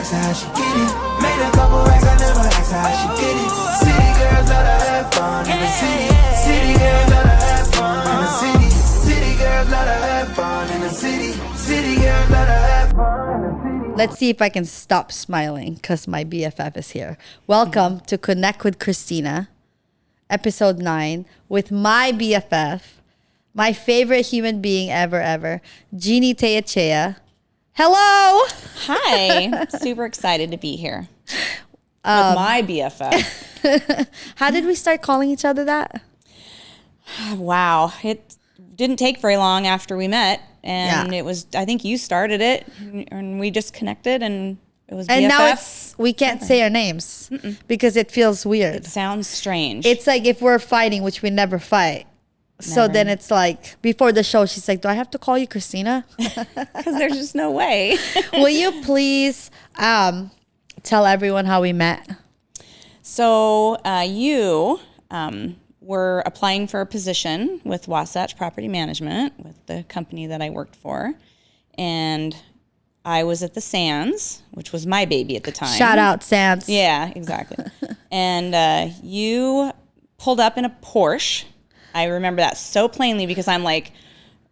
ask her how she get it. Made a couple racks, I never asked her how she get it. City girls love to have fun in the city. City girls love to have fun in the city. City girls love to have fun in the city. City girls love to have fun in the city. Let's see if I can stop smiling because my BFF is here. Welcome to Connect with Christina, episode 9, with my BFF, my favorite human being ever, Jeanie Teyechea. Hello! Hi. Super excited to be here with my BFF. How did we start calling each other that? Wow. It didn't take very long after we met. And it was, I think you started it and we just connected and it was BFF. And now we can't say our names because it feels weird. It sounds strange. It's like if we're fighting, which we never fight. So then it's like, before the show, she's like, do I have to call you Christina? Because there's just no way. Will you please tell everyone how we met? So you were applying for a position with Wasatch Property Management, with the company that I worked for. And I was at the Sands, which was my baby at the time. Shout out, Sands. Yeah, exactly. And you pulled up in a Porsche. I remember that so plainly because I'm like,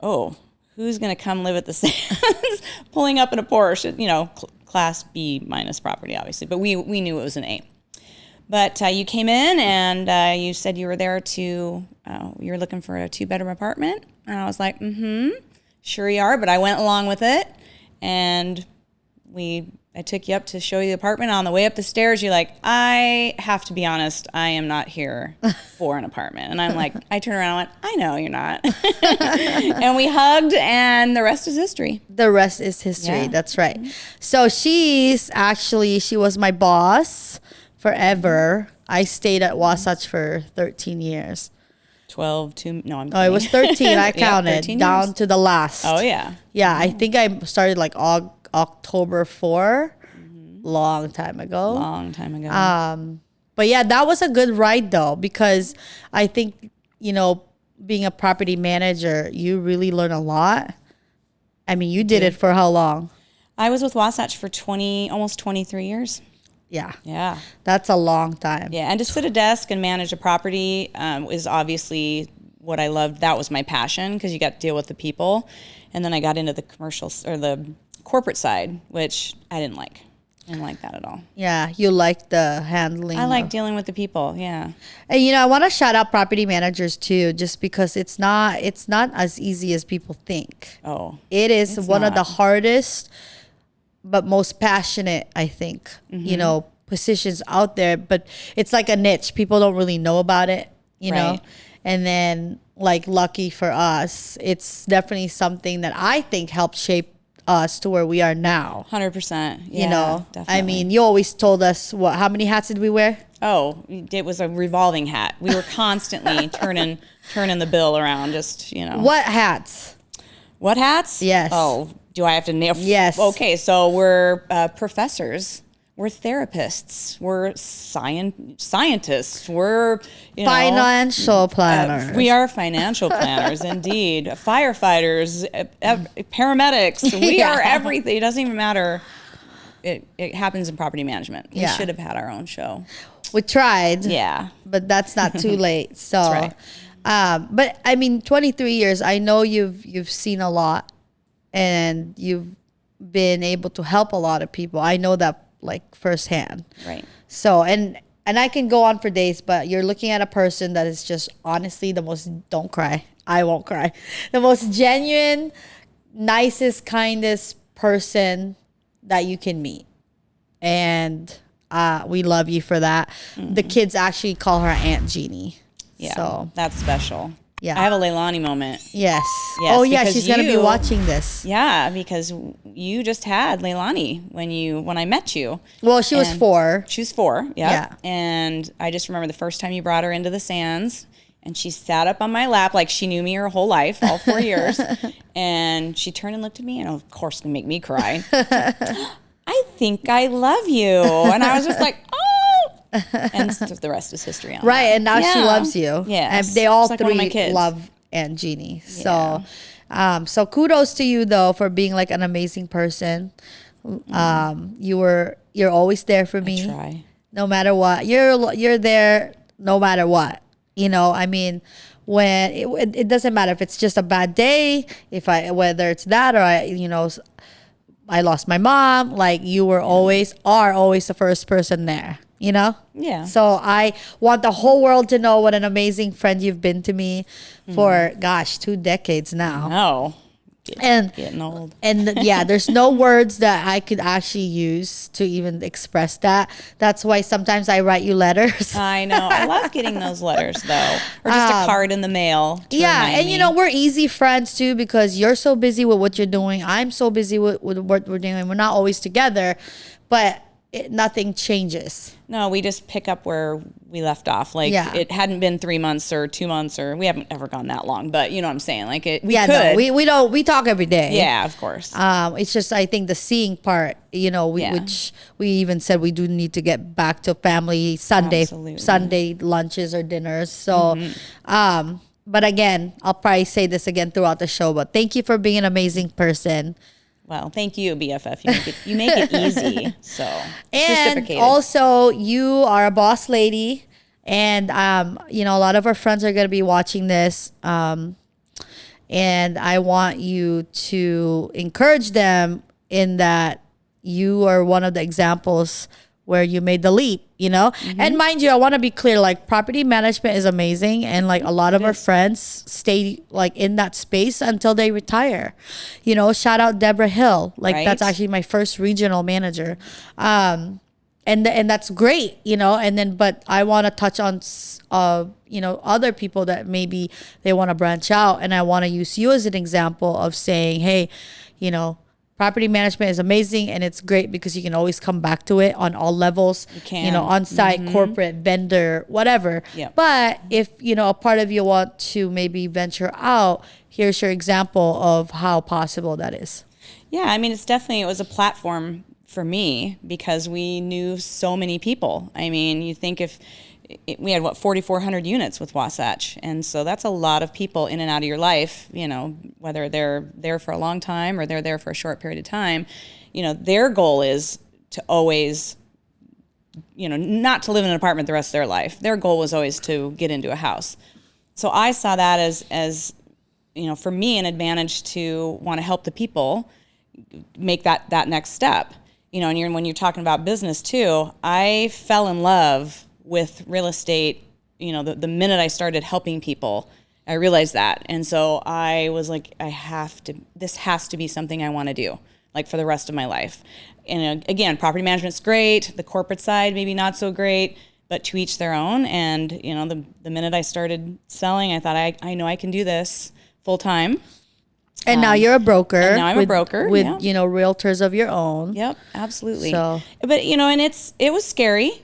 oh, who's going to come live at the Sands? Pulling up in a Porsche, you know, class B minus property, obviously. But we knew it was an A. But you came in and you said you were there you were looking for a 2-bedroom apartment. And I was like, sure you are. But I went along with it. And I took you up to show you the apartment. On the way up the stairs, you're like, I have to be honest, I am not here for an apartment. And I'm like, I turned around and went, I know you're not. And we hugged and the rest is history. The rest is history. Yeah. That's right. So she was my boss forever. I stayed at Wasatch for 13 years. 12, 2, no, I'm kidding. Oh, it was 13. I counted 13 down years. to the last. Oh, yeah. Yeah, I think I started like October 4. Long time ago. But yeah, that was a good ride though, because I think, being a property manager, you really learn a lot. I mean, you did it for how long? I was with Wasatch for almost 23 years. Yeah. Yeah. That's a long time. Yeah. And to sit at a desk and manage a property is obviously what I loved. That was my passion because you got to deal with the people. And then I got into the commercials or the corporate side, which I didn't like. I didn't like that at all. Yeah. You like the handling. I like dealing with the people. Yeah. And, I want to shout out property managers too, just because it's not as easy as people think. Oh, it is one of the hardest but most passionate, I think, positions out there. But it's like a niche. People don't really know about it, know. And then, like, lucky for us, it's definitely something that I think helped shape us to where we are now. 100%. Yeah, definitely. I mean, you always told us, how many hats did we wear? Oh, it was a revolving hat. We were constantly turning the bill around, just, What hats? What hats? Yes. Oh, do I have to nail? Yes. Okay, so we're professors. We're therapists. We're scientists. We're financial planners. We are financial planners, indeed. Firefighters, paramedics. We are everything. It doesn't even matter. It happens in property management. We should have had our own show. We tried. Yeah, but that's not too late. So, that's right. But I mean, 23 years. I know you've seen a lot, and you've been able to help a lot of people. I know that like firsthand. Right. So, and I can go on for days, but you're looking at a person that is just honestly don't cry. I won't cry. The most genuine, nicest, kindest person that you can meet. And we love you for that. Mm-hmm. The kids actually call her Aunt Jeanie. Yeah. So that's special. Yeah. I have a Leilani moment. Yes. Oh yeah, she's gonna be watching this. Yeah, because you just had Leilani when I met you. Well, she was 4. She was 4, yeah. And I just remember the first time you brought her into the Sands, and she sat up on my lap like she knew me her whole life, all 4 years. And she turned and looked at me, and of course, it made me cry. I think I love you. And I was just like, oh. And the rest is history. Right, and now she loves you. Yeah, and they all like 3 love Aunt Jeanie. So, so kudos to you though for being like an amazing person. You're always there for me. Try. No matter what. You're there no matter what. You know, I mean, when it doesn't matter if it's just a bad day, whether it's that or I lost my mom, like you are always the first person there, you know? Yeah. So I want the whole world to know what an amazing friend you've been to me for, 2 decades now. No. Getting old. And yeah, there's no words that I could actually use to even express that. That's why sometimes I write you letters. I know. I love getting those letters though. Or just a card in the mail. Yeah, and we're easy friends too because you're so busy with what you're doing. I'm so busy with what we're doing. We're not always together, but nothing changes. No, we just pick up where we left off. Like it hadn't been 3 months or 2 months, or we haven't ever gone that long. But you know what I'm saying? Like we could. No, we don't. We talk every day. Yeah, of course. It's just I think the seeing part. Which we even said we do need to get back to family Sunday lunches or dinners. So, but again, I'll probably say this again throughout the show. But thank you for being an amazing person. Well, thank you, BFF. You make it easy. So and also, you are a boss lady, and a lot of our friends are going to be watching this, and I want you to encourage them in that you are one of the examples where you made the leap, And mind you, I want to be clear, like property management is amazing. And like a lot of our friends stay like in that space until they retire, shout out Deborah Hill. Like that's actually my first regional manager. And that's great, but I want to touch on, other people that maybe they want to branch out. And I want to use you as an example of saying, hey, property management is amazing and it's great because you can always come back to it on all levels. You can. On-site, corporate, vendor, whatever. Yep. But if, a part of you want to maybe venture out, here's your example of how possible that is. Yeah, I mean, it was a platform for me because we knew so many people. I mean, you think we had 4,400 units with Wasatch, and so that's a lot of people in and out of your life, whether they're there for a long time or they're there for a short period of time. Their goal is to always, not to live in an apartment the rest of their life. Their goal was always to get into a house. So I saw that as for me, an advantage to want to help the people make that next step. And when you're talking about business too, I fell in love with real estate, the minute I started helping people, I realized that. And so I was like, this has to be something I want to do, like for the rest of my life. And again, property management's great. The corporate side, maybe not so great, but to each their own. And, the minute I started selling, I thought, I know I can do this full time. And now you're a broker. And now I'm a broker. With, realtors of your own. Yep, absolutely. So. But, and it was scary.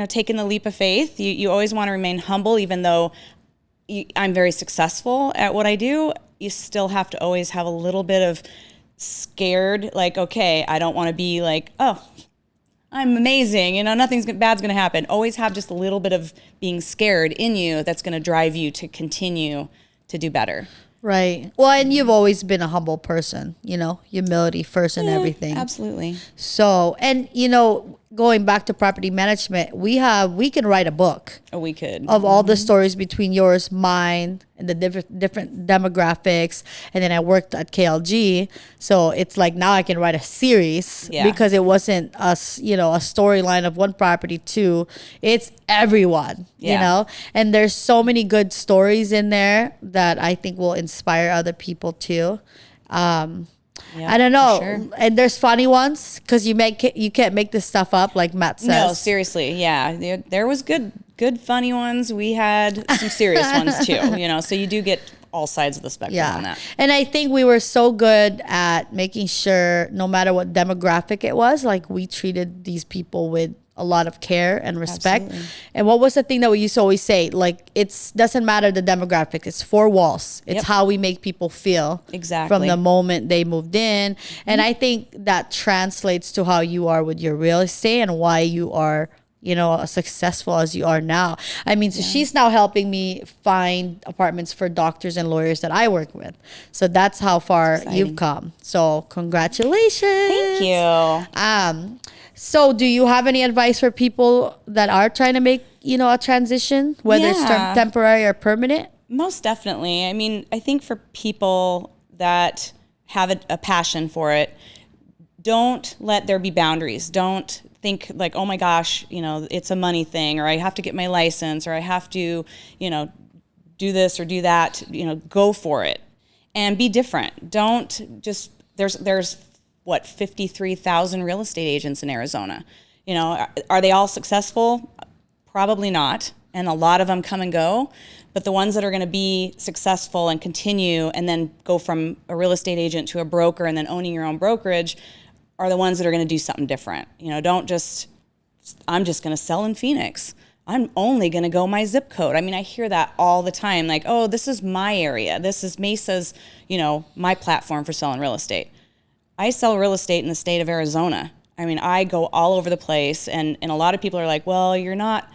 Taking the leap of faith, you always want to remain humble, even though I'm very successful at what I do. You still have to always have a little bit of scared, like, okay, I don't want to be like, oh, I'm amazing, nothing bad's going to happen. Always have just a little bit of being scared in you that's going to drive you to continue to do better. Right. Well, and you've always been a humble person, humility first and everything. Absolutely. So, and going back to property management, we can write a book. Oh, we could. Of all the stories between yours, mine, and the different demographics. And then I worked at KLG. So it's like now I can write a series because it wasn't a storyline of one property too. It's everyone, and there's so many good stories in there that I think will inspire other people too. I don't know. Sure. And there's funny ones because you can't make this stuff up like Matt says. No, seriously. Yeah. There was good funny ones. We had some serious ones too, so you do get all sides of the spectrum on that. And I think we were so good at making sure no matter what demographic it was, like we treated these people with a lot of care and respect. Absolutely. And what was the thing that we used to always say? Like, it doesn't matter the demographic. It's 4 walls. It's how we make people feel from the moment they moved in. And I think that translates to how you are with your real estate and why you are as successful as you are now. I mean, so she's now helping me find apartments for doctors and lawyers that I work with. So that's how far you've come. So congratulations. Thank you. So do you have any advice for people that are trying to make, a transition, whether it's temporary or permanent? Most definitely. I mean, I think for people that have a passion for it, don't let there be boundaries. Don't think like, oh my gosh, it's a money thing, or I have to get my license, or I have to, do this or do that. Go for it and be different. Don't just, there's what, 53,000 real estate agents in Arizona. Are they all successful? Probably not. And a lot of them come and go. But the ones that are going to be successful and continue and then go from a real estate agent to a broker and then owning your own brokerage are the ones that are going to do something different. Don't just, I'm just going to sell in Phoenix. I'm only going to go my zip code. I mean, I hear that all the time. Like, oh, this is my area. This is Mesa's, my platform for selling real estate. I sell real estate in the state of Arizona. I mean, I go all over the place. And a lot of people are like, well, you're not,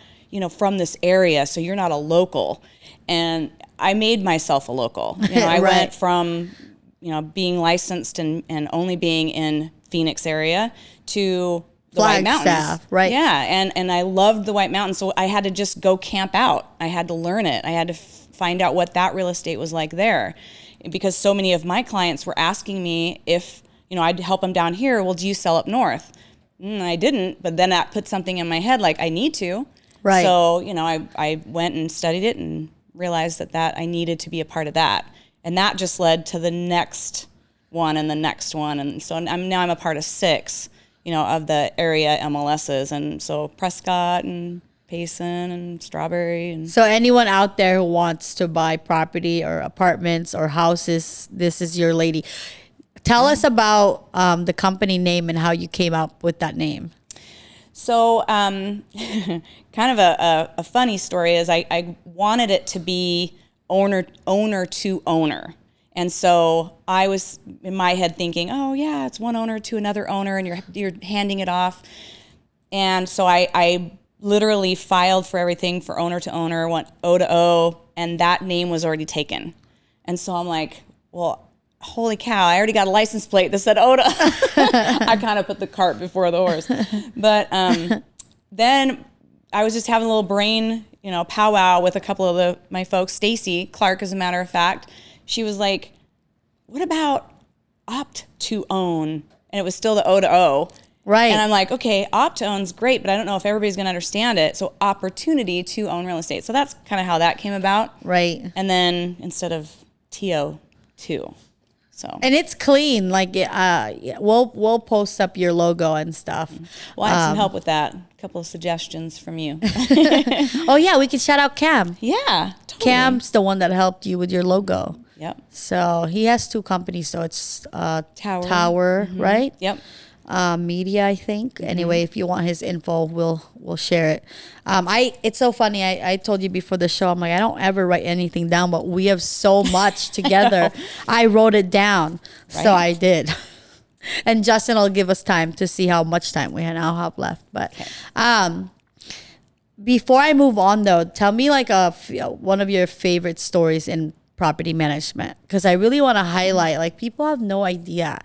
from this area, so you're not a local. And I made myself a local. I went from, being licensed and only being in Phoenix area to the White Mountains. Right. Yeah. And I loved the White Mountains. So I had to just go camp out. I had to learn it. I had to find out what that real estate was like there, because so many of my clients were asking me if, I'd help them down here. Well, do you sell up north? I didn't. But then that put something in my head, like I need to. Right. So, I went and studied it and realized that I needed to be a part of that. And that just led to the next one and the next one. And so I'm a part of 6, of the area MLSs. And so Prescott and Payson and Strawberry. And so anyone out there who wants to buy property or apartments or houses, this is your lady. Tell us about the company name and how you came up with that name. So kind of a funny story is I wanted it to be owner to owner. And so I was in my head thinking, oh yeah, it's one owner to another owner and you're handing it off. And so I literally filed for everything for owner to owner, went O to O, and that name was already taken. And so I'm like, well, holy cow, I already got a license plate that said Oda. I kind of put the cart before the horse. But then I was just having a little brain, powwow with a couple of my folks. Stacy Clark, as a matter of fact, she was like, what about opt to own? And it was still the O to O. Right. And I'm like, okay, opt to own's great, but I don't know if everybody's going to understand it. So opportunity to own real estate. So that's kind of how that came about. Right. And then instead of TO2. So. And it's clean. Like we'll post up your logo and stuff. Well, I had some help with that. A couple of suggestions from you. Oh yeah, we can shout out Cam. Yeah, totally. Cam's the one that helped you with your logo. Yep. So he has 2 companies. So it's Tower, right? Yep. Media, I think. Anyway, if you want his info, we'll share it. It's so funny. I told you before the show, I'm like, I don't ever write anything down, but we have so much together. I wrote it down, right. So I did. And Justin will give us time to see how much time we now have left. But before I move on, though, tell me like one of your favorite stories in property management, because I really want to highlight, like, people have no idea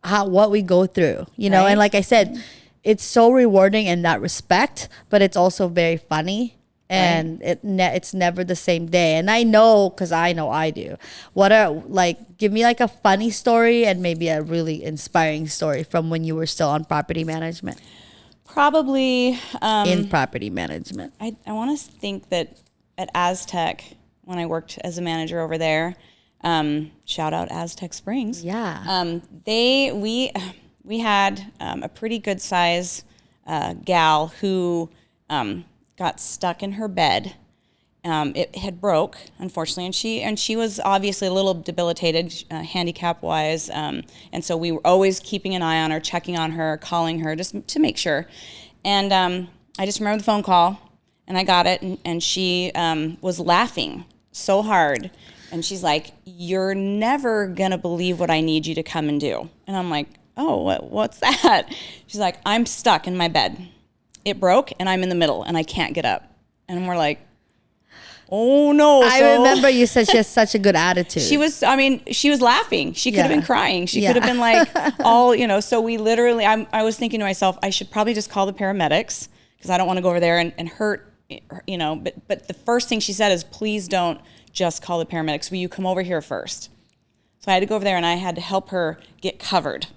what we go through, right. And like I said, it's so rewarding in that respect, but it's also very funny, and right. It's never the same day. And I know, because I know I do. Give me like a funny story and maybe a really inspiring story from when you were still on property management. Probably in property management. I want to think that at Aztec, when I worked as a manager over there, shout out Aztec Springs. Yeah. We had a pretty good size gal who got stuck in her bed. It had broke, unfortunately, and she was obviously a little debilitated, handicap wise. And so we were always keeping an eye on her, checking on her, calling her just to make sure. And I just remember the phone call, and I got it, and she was laughing so hard. And she's like, "You're never going to believe what I need you to come and do." And I'm like, "Oh, what's that?" She's like, "I'm stuck in my bed." it broke and I'm in the middle and I can't get up. And we're like, oh no. I remember you said she has such a good attitude. She was laughing. She could have been crying. She could have been like so we literally, I was thinking to myself, I should probably just call the paramedics because I don't want to go over there and hurt, but the first thing she said is, please don't just call the paramedics. Will you come over here first? So I had to go over there and I had to help her get covered.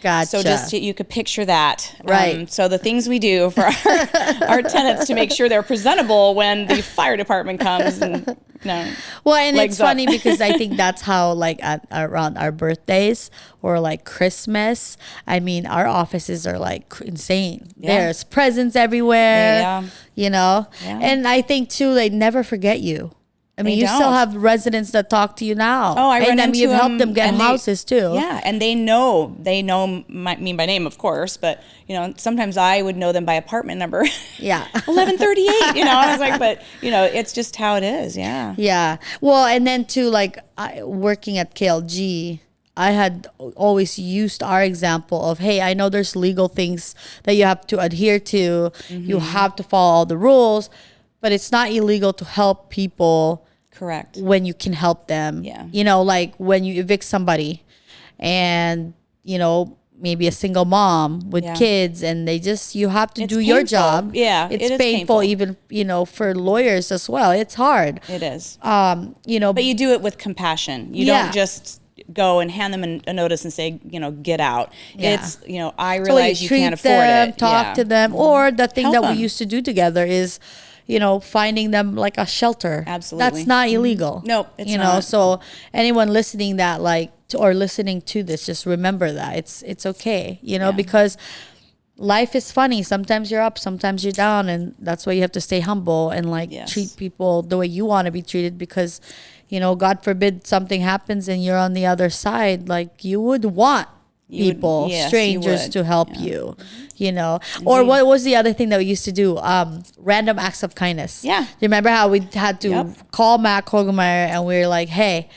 Gotcha. So just you could picture that. Right. So the things we do for our tenants to make sure they're presentable when the fire department comes. And, well, and it's up. funny because I think that's how, like, around our birthdays or like Christmas, I mean, our offices are like insane. Yeah. There's presents everywhere, Yeah. And I think too, they never forget you. I mean, you still don't. have residents that talk to you now. Oh, I run and then into you've helped them them, get and houses too. Yeah, and they know me by name, of course, but sometimes I would know them by apartment number. Yeah. 1138. I was like, but it's just how it is. Yeah. Yeah. Well, and then too, like working at KLG, I had always used our example of, hey, I know there's legal things that you have to adhere to. Mm-hmm. You have to follow all the rules. But it's not illegal to help people. Correct. When you can help them. Yeah. Like when you evict somebody and, maybe a single mom with kids and you have to do your painful. job. Yeah. It's painful even, for lawyers as well. It's hard. It is. But you do it with compassion. You don't just go and hand them a notice and say, get out. Yeah. It's, I realize you can't afford it. Talk to them. Or the thing Help that them. we used to do together is, finding them like a shelter. Absolutely. That's not illegal. Nope, it's not. So anyone listening or listening to this, just remember that it's okay, because life is funny. Sometimes you're up, sometimes you're down, and that's why you have to stay humble and treat people the way you want to be treated because, God forbid something happens and you're on the other side, like you would want people, strangers to help you, or what was the other thing that we used to do? Random acts of kindness. Yeah. Do you remember how we had to call Matt Kogelmeyer and we were like, hey,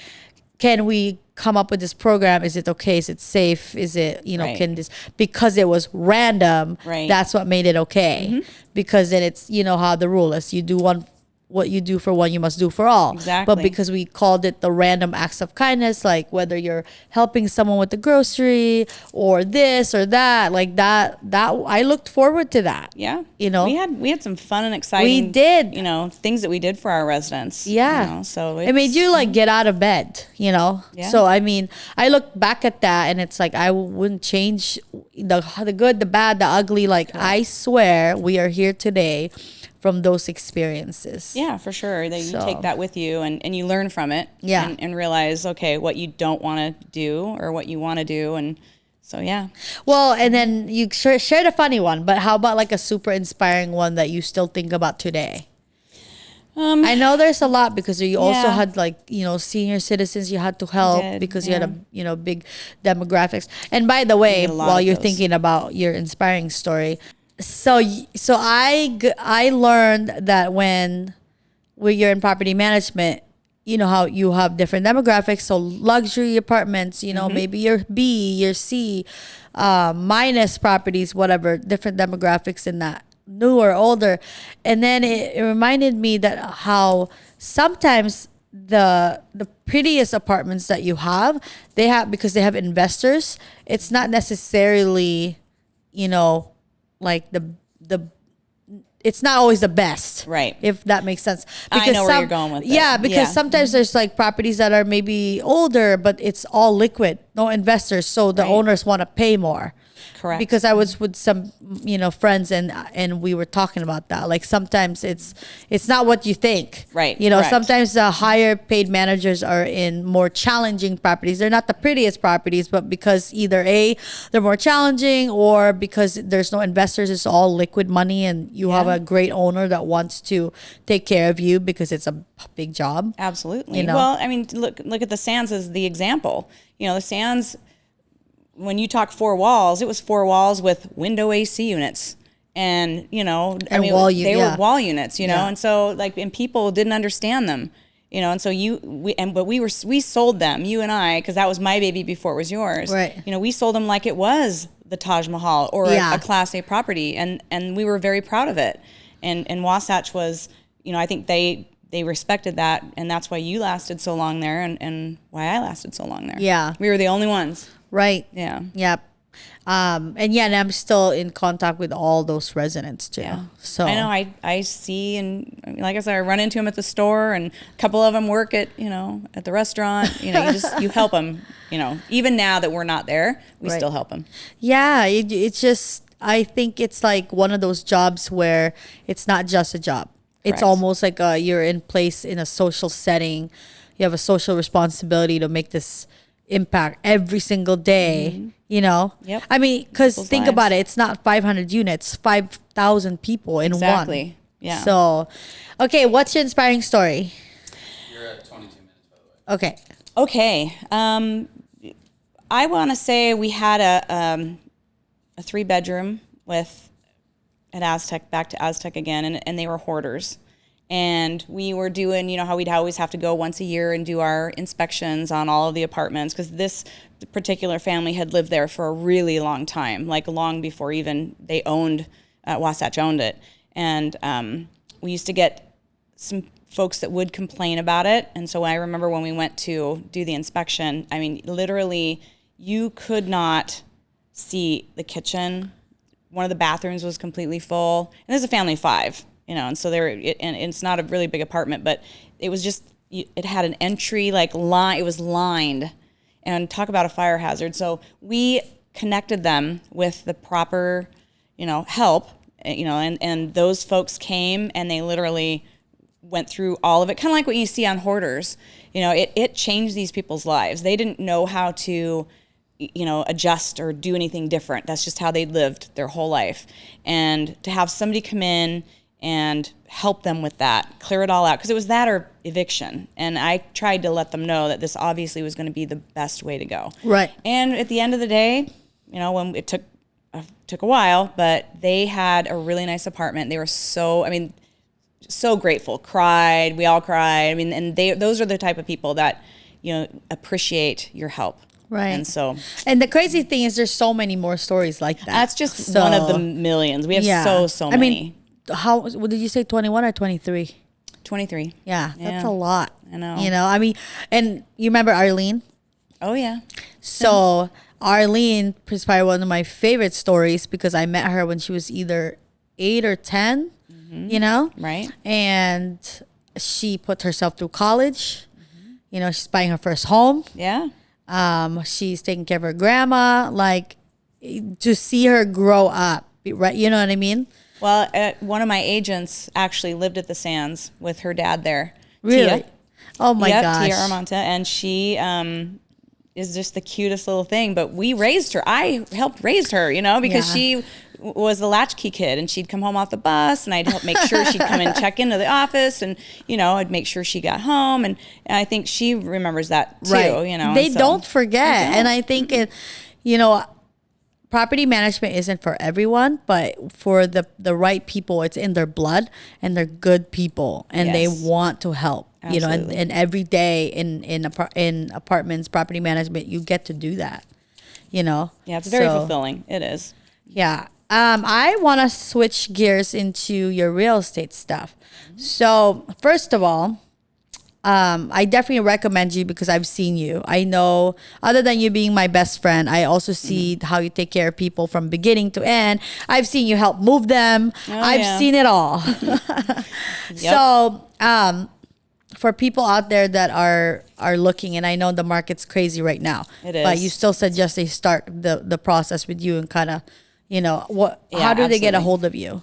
can we come up with this program? Is it okay? Is it safe? Is it, can this, because it was random, that's what made it okay. Mm-hmm. Because then it's, how the rule is, you do what you do for one, you must do for all. Exactly. But because we called it the random acts of kindness, like whether you're helping someone with the grocery or this or that, like that I looked forward to that. Yeah. We had some fun and exciting. We did. Things that we did for our residents. Yeah. So it made you get out of bed, Yeah. So I mean, I look back at that and it's like I wouldn't change the good, the bad, the ugly. Like I swear we are here today from those experiences. Yeah, for sure. You take that with you and you learn from it. Yeah. And realize, okay, what you don't want to do or what you want to do. And so, yeah. Well, and then you shared a funny one, but how about like a super inspiring one that you still think about today? I know there's a lot because you also had senior citizens you had to help because you had a big demographics. And by the way, while you're thinking about your inspiring story, so I learned that when you're in property management, how you have different demographics. So luxury apartments, maybe your B, your C, minus properties, whatever, different demographics in that, newer, older. And then it reminded me that how sometimes the prettiest apartments that you have, because they have investors, it's not necessarily, like it's not always the best, right? If that makes sense. Because I know where you're going with it. Yeah, because sometimes there's like properties that are maybe older, but it's all liquid, no investors, so the owners want to pay more. Correct. Because I was with some, friends and we were talking about that. Like sometimes it's not what you think. Right. Correct. Sometimes the higher paid managers are in more challenging properties. They're not the prettiest properties, but because either A, they're more challenging, or because there's no investors, it's all liquid money and you have a great owner that wants to take care of you because it's a big job. Absolutely. Well, I mean, look at the Sands as the example. The Sands, when you talk 4 walls, it was 4 walls with window AC units. And, they were wall units, and so and people didn't understand them. And so we sold them, you and I, because that was my baby before it was yours. Right. We sold them like it was the Taj Mahal or a Class A property, and we were very proud of it. And Wasatch was, I think they respected that, and that's why you lasted so long there, and why I lasted so long there. Yeah. We were the only ones. Right. Yeah. Yep. And I'm still in contact with all those residents too. Yeah. So I know I see, and like I said, I run into them at the store, and a couple of them work at at the restaurant. You help them. Even now that we're not there, we still help them. Yeah, it's just, I think it's like one of those jobs where it's not just a job. It's Correct. almost like you're in place in a social setting. You have a social responsibility to make this impact every single day. Yep. I mean, because People's think lives. about it, it's not 500 units, 5,000 people in one. Exactly. Yeah. So, okay, what's your inspiring story? You're at 22 minutes, by the way. Okay. Okay. I want to say we had a 3-bedroom at Aztec, back to Aztec again, and they were hoarders. And we were doing, how we'd always have to go once a year and do our inspections on all of the apartments, because this particular family had lived there for a really long time, like long before even they Wasatch owned it. And we used to get some folks that would complain about it. And so I remember when we went to do the inspection, I mean, literally, you could not see the kitchen. One of the bathrooms was completely full. And there's a family of 5, and so and it's not a really big apartment, but it was just, it had an entry line, it was lined, and talk about a fire hazard. So we connected them with the proper, help, and those folks came and they literally went through all of it, kind of like what you see on Hoarders. It changed these people's lives. They didn't know how to adjust or do anything different. That's just how they lived their whole life. And to have somebody come in and help them with that, clear it all out, because it was that or eviction. And I tried to let them know that this obviously was going to be the best way to go. Right. And at the end of the day, when it took a while, but they had a really nice apartment. They were so grateful, cried. We all cried. And those are the type of people that, appreciate your help. Right. And so, and the crazy thing is there's so many more stories like that. that's just one of the millions. We have so many. I mean, what did you say, 21 or 23? 23. Yeah, that's a lot. I know. And you remember Arlene? Oh, yeah. So Arlene is probably one of my favorite stories, because I met her when she was either 8 or 10, Right. And she put herself through college. She's buying her first home. Yeah. She's taking care of her grandma. To see her grow up, right? You know what I mean? Well, one of my agents actually lived at the Sands with her dad there. Really? Tia. Oh my gosh. Tia Armanta, and she is just the cutest little thing. But we raised her. I helped raise her, because she was the latchkey kid, and she'd come home off the bus, and I'd help make sure she'd come and check into the office, and I'd make sure she got home, and I think she remembers that too. Right. They don't forget, and I think property management isn't for everyone, but for the right people, it's in their blood, and they're good people, and they want to help. Absolutely. And every day in apartments, property management, you get to do that. Yeah, it's very fulfilling. It is. Yeah. I want to switch gears into your real estate stuff. So first of all, I definitely recommend you, because I've seen you. I know, other than you being my best friend, I also see how you take care of people from beginning to end. I've seen you help move them. I've seen it all. So, for people out there that are looking, and I know the market's crazy right now, it is. but you still suggest they start the process with you, and kind of, how do they get a hold of you?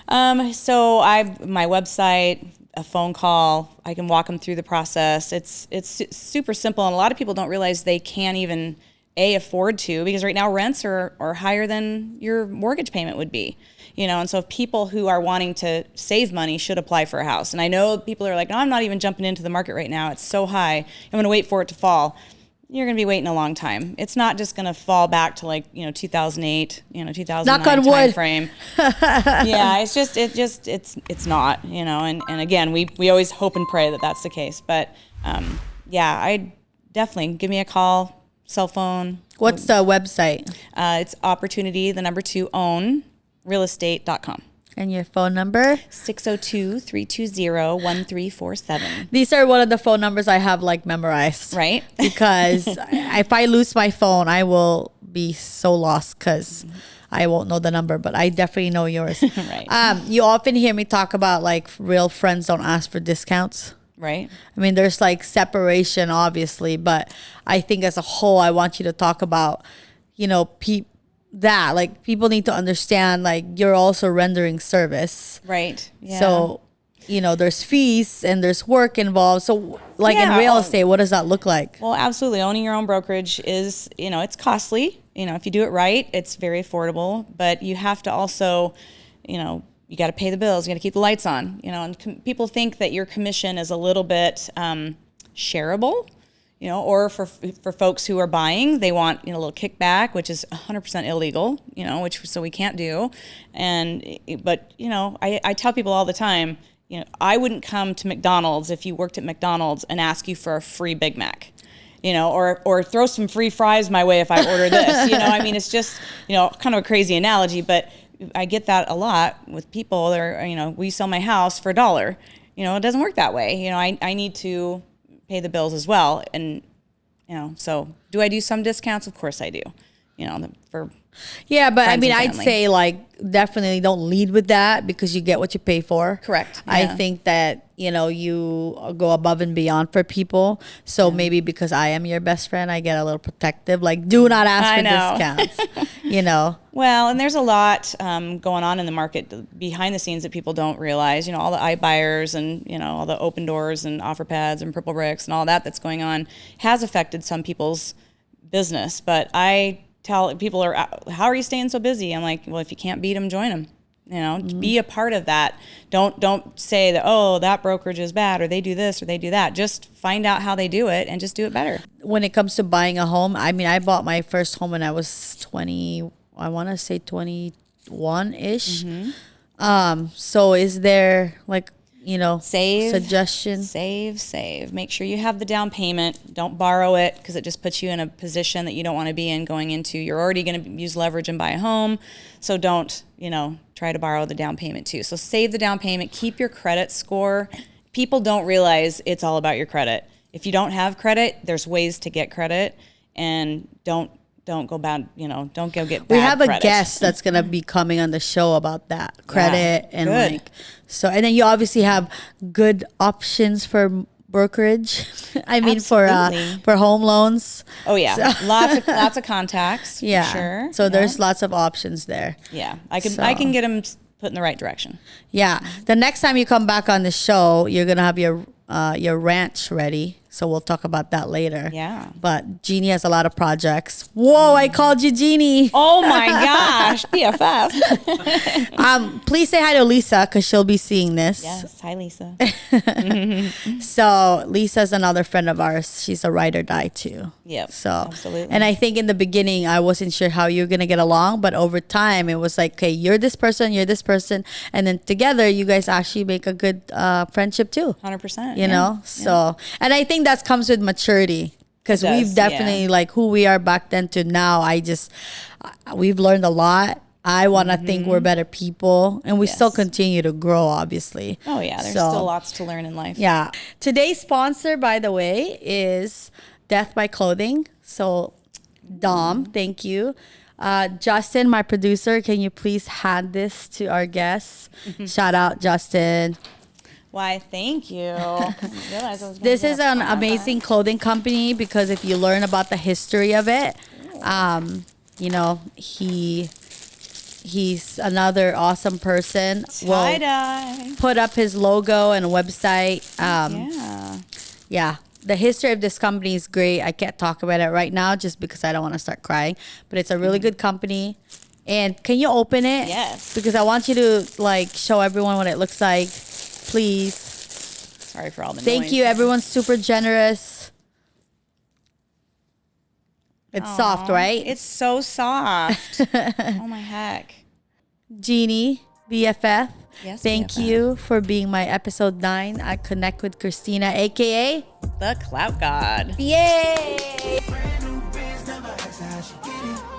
So my website, a phone call, I can walk them through the process. It's super simple, and a lot of people don't realize they can't even afford to, because right now rents are higher than your mortgage payment would be. And so people who are wanting to save money should apply for a house. And I know people are like, no, I'm not even jumping into the market right now. It's so high. I'm going to wait for it to fall. you're going to be waiting a long time. It's not just going to fall back to like, 2008, 2009 Knock on wood. time frame. Yeah, it's not, and again, we always hope and pray that that's the case. But yeah, I definitely give me a call, cell phone. What's the website? It's opportunity2own realestate.com. And your phone number? 602-320-1347. These are one of the phone numbers I have like memorized. Right? Because if I lose my phone, I will be so lost because I won't know the number, but I definitely know yours. Right. You often hear me talk about like real friends don't ask for discounts. Right. I mean, there's like separation, obviously, but I think as a whole, I want you to talk about, like people need to understand like you're also rendering service. Right. Yeah. So, there's fees and there's work involved. So like in real estate, what does that look like? Well, absolutely. Owning your own brokerage is, it's costly. If you do it right, it's very affordable, but you have to also, you got to pay the bills. You got to keep the lights on, and people think that your commission is a little bit shareable, or for folks who are buying, they want, a little kickback, which is 100% illegal, so we can't do. But I tell people all the time, I wouldn't come to McDonald's if you worked at McDonald's and ask you for a free Big Mac. Or throw some free fries my way if I order this. It's just, kind of a crazy analogy, but I get that a lot with people that are, we sell my house for $1. It doesn't work that way. I need to pay the bills as well. And, so do I do some discounts? Of course I do, Yeah, but I mean, and I'd family. say like definitely don't lead with that because you get what you pay for. Correct. I Yeah. think that, you go above and beyond for people. So maybe because I am your best friend, I get a little protective. Like, do not ask I for know. discounts, Well, and there's a lot going on in the market behind the scenes that people don't realize. All the iBuyers and, all the open doors and offer pads and purple bricks and all that's going on has affected some people's business. But I tell people, how are you staying so busy? I'm like, well, if you can't beat them, join them. Be a part of that. Don't say that, oh, that brokerage is bad or they do this or they do that. Just find out how they do it and just do it better. When it comes to buying a home, I mean, I bought my first home when I was 20, I want to say 21-ish. So is there like, suggestions? Save. Make sure you have the down payment. Don't borrow it because it just puts you in a position that you don't want to be in going into. You're already going to use leverage and buy a home. So don't, try to borrow the down payment too. So save the down payment. Keep your credit score. People don't realize it's all about your credit. If you don't have credit, there's ways to get credit, and don't go bad, don't go get bad We have a credit. guest that's going to be coming on the show about that credit and good. and then you obviously have good options for brokerage. I mean, Absolutely. for home loans. Oh yeah. So- lots of contacts. For Yeah. sure. So there's lots of options there. Yeah. I can get them put in the right direction. Yeah. The next time you come back on the show, you're going to have your ranch ready. So we'll talk about that later. Yeah. But Jeanie has a lot of projects. Whoa, I called you Jeanie. Oh my gosh. BFF. Please say hi to Lisa because she'll be seeing this. Yes. Hi, Lisa. So Lisa's another friend of ours. She's a ride or die too. Yep. So Absolutely. And I think in the beginning I wasn't sure how you're gonna get along, but over time it was like, okay, you're this person, and then together you guys actually make a good friendship too. 100%. You know? So and I think that comes with maturity. Because It does, we've definitely like who we are back then to now. We've learned a lot. I want to think we're better people, and we still continue to grow, obviously. Oh yeah, there's So, still lots to learn in life. Yeah. Today's sponsor, by the way, is Death by Clothing. So, Dom, thank you. Justin, my producer, can you please hand this to our guests? Shout out, Justin. Why, thank you. I didn't realize I was gonna This get is an a product. amazing clothing company because if you learn about the history of it, you know, he's another awesome person. We'll Tie-dye. put up his logo and website. Yeah. The history of this company is great. I can't talk about it right now just because I don't want to start crying, but it's a really good company. And can you open it? Yes. Because I want you to like show everyone what it looks like. Please. Sorry for all the Thank noise. you. Everyone's super generous. It's soft, right? It's so soft. Oh my heck. Jeanie, BFF. Yes, Thank BFF. you for being my episode 9. I connect with Christina, aka The Clout God. Yay! Brand new biz, never ask her how she get it.